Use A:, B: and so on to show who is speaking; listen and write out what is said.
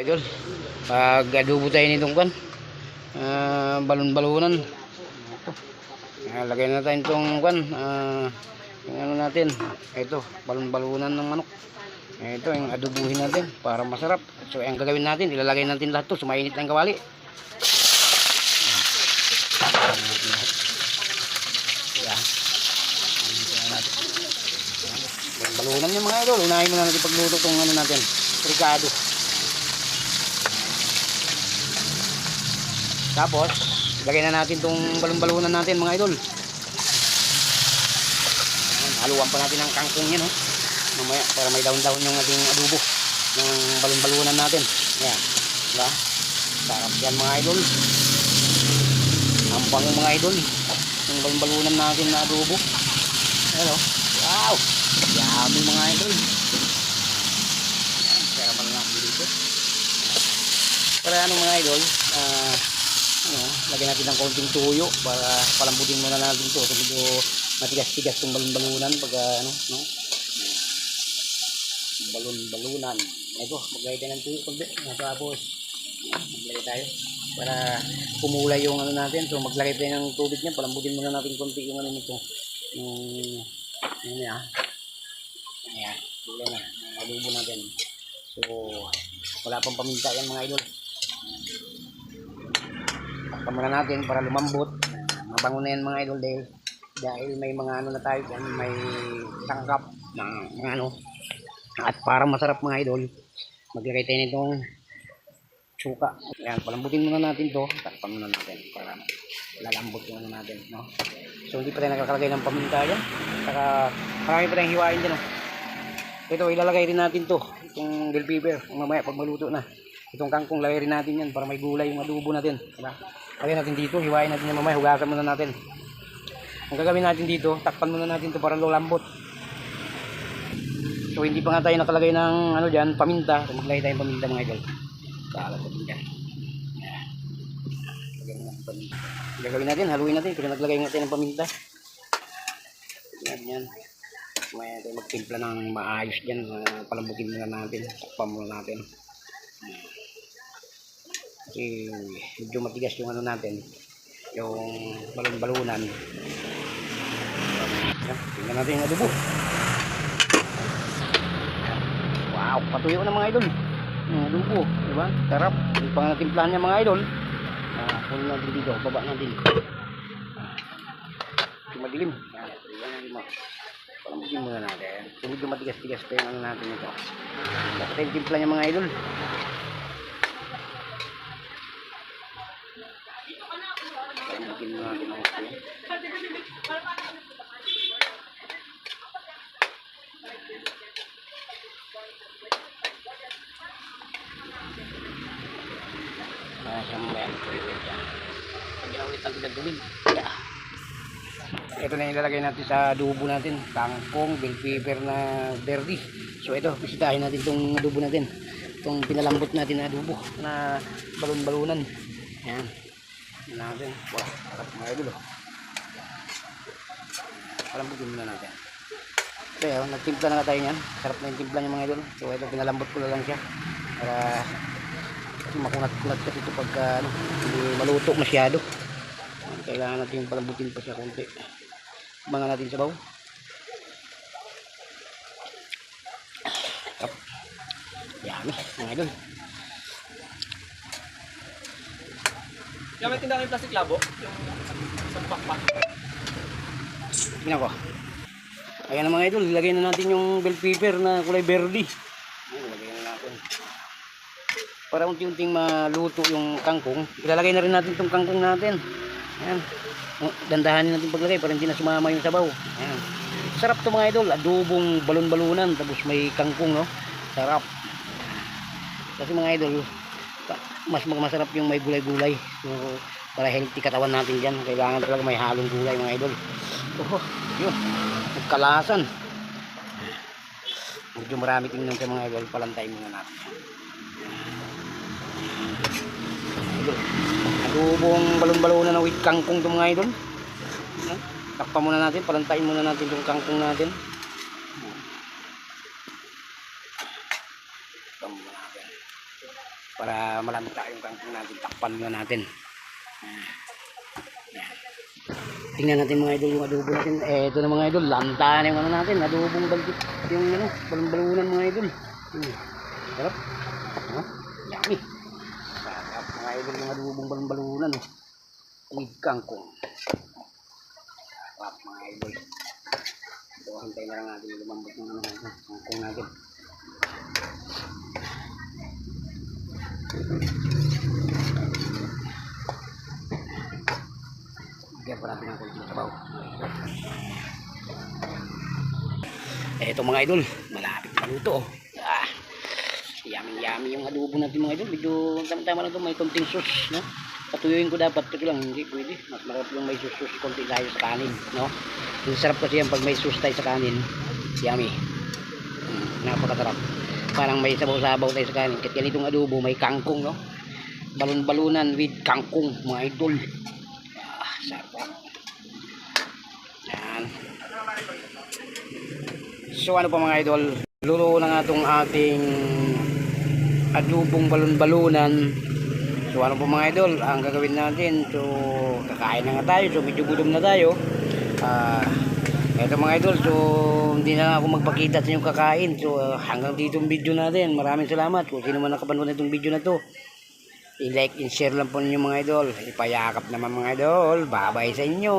A: idol. Pag adobo tayo nitong kan, balon-balunan. Ito. Lagay na tayo itong kan, yung ano natin. Ito, balon-balunan ng manok. Ito, yung adobuhin natin para masarap. So, ang gagawin natin, ilalagay natin lahat to. Sumainit ng kawali. Yan. Balunan yung mga idol. Unahin muna natin pagluto itong ano natin, ricado. Tapos lagay na natin itong balon-balunan natin mga idol. Haluan pa natin ang kangkong yan, oh. Mamaya para may daon-daon yung ating adobo ng balon-balunan natin. Yan, diba? Sarap yan mga idol. Ang bango mga idol yung balon-balunan natin na adobo. Hello. Wow, yummy mga idol. Kaya pala natin dito para ano mga idol, lagyan natin ng konting tuyo para palambutin muna natin ito. So medyo matigas-tigas yung balon-balunan pag no? Balon-balunan. Ito, maglagay tayo ng tuyo konti. Tapos maglagay tayo para kumulay yung ano natin. So maglagay tayo ng tubig niya, palambutin muna natin konti yung ano nito. Ayan. Dito na, adobo natin. So wala pang paminta yan mga idol. Takpan muna natin para lumambot. Mabango na yan mga idol dahil may mga ano na tayo dyan, may sangkap na mga ano. At para masarap mga idol, maglagay tayo nitong suka. Ayan, palambutin muna natin to. Takpan muna natin para lalambot yung ano natin, no? So hindi pa tayo nakakalagay ng paminta dyan. Saka marami pa tayong hiwain dyan, no? Ito, ilalagay rin natin to, itong bell pepper, mamaya pag maluto na. Itong kangkong, lagay rin natin yan para may gulay yung adobo natin, diba? Lagay natin dito, hiwain natin yan mamaya, hugasan muna natin. Ang gagawin natin dito, takpan muna natin to para lulambot. So hindi pa nga tayo nakalagay ng ano dyan, paminta. So maglagay tayong paminta mga idol. Kalat natin dyan. Gagawin natin, haluin natin, pero naglagay natin ng paminta. Yan. May tayo magtimpla ng maayos dyan. Palambutin muna natin, takpan muna natin. Kasi medyo matigas yung ano natin, yung balon-balunan. Tingnan natin yung adobo. Wow, patuyo na mga idol yung adobo, diba? Sarap. Yung pang natimplahan niya mga idol. Puno natin dito, baba natin. Madilim. Palambutin muna natin. So medyo matigas-tigas pa yung ano natin ito. Dapat yung timpla niya mga idol. Palambutin muna natin ang ito. Ito na ilalagay natin sa adobo natin, kangkong, bell pepper na verde. So ito, bisitahin natin itong adobo natin, itong pinalambot natin na adobo na balon-balunan. Ayan natin. Wow, sarap mga idol. Palambutin muna natin. So nagtimpla na tayo yan. Sarap na yung timpla niya mga idol. So ito, pinalambot ko na lang siya para makunat-kunat kasi ito pagka hindi maluto masyado. Kailangan natin palambutin pa siya konti. Mga natin sabaw. Yummy mga idol.
B: May tindahan yung plastic labo, yung sa pakpak.
A: Tingnan ko. Ayan na mga idol, ilagay na natin yung bell pepper na kulay verde. Ilagay na natin. Para unti-unting maluto yung kangkong, ilalagay na rin natin itong kangkong natin. Ayan. Dandahanin natin paglagay para hindi na sumama yung sabaw. Ayan. Sarap to mga idol, adobong balon-balunan tapos may kangkong, no? Sarap. Kasi mga idol, mas masarap yung may gulay-gulay. So, para healthy katawan natin dyan, kailangan talaga may halong gulay mga idol. Oh, yun. Kalasan. Medyo marami tingnan sa mga idol, palantayin muna natin. Adobong balon-balunan na with kangkong to mga idol. Takpan muna natin, palantain muna natin yung kangkong natin. Takpan muna natin. Para malanta yung kangkong natin. Takpan muna natin. Tingnan natin mga idol yung adobo natin. Ito na mga idol, lanta na yung ano natin. Adobong balbit, yung ano, balon-balunan mga idol. Sarap. Yummy. Sarap mga idol yung adobong balon-balunan. With kangkong. Sarap mga idol. So, hintay na lang natin yung lumambot ng ano, kangkong natin. Bigyan pa natin ng konting sabaw. Eto mga idol, malapit na ito. Yummy yung adobo natin mga idol. Medyo tama-tama lang ito, may konting sauce, no? Patuyuin ko dapat, ito lang, hindi pwede. Mas marap yung may sauce konti tayo sa kanin, no? Yung sarap kasi yan pag may sauce tayo sa kanin. Yummy. Napakasarap. Parang may sabaw-sabaw tayo sa kanin. Kahit ganitong adobo, may kangkong, no? Balon-balunan with kangkong, mga idol. Sarap. Yan. So ano pa mga idol, luto na nga itong ating adobong balon-balunan. So ano pa mga idol, ang gagawin natin, so kakain na nga tayo, so medyo gutom na tayo. Eto mga idol, so hindi na ako magpakita sa inyong kakain. So hanggang dito ang video natin. Maraming salamat kung sino man nakapanood na itong video na to. I-like and share lang po ninyo mga idol. Ipayakap naman mga idol. Bye bye sa inyo.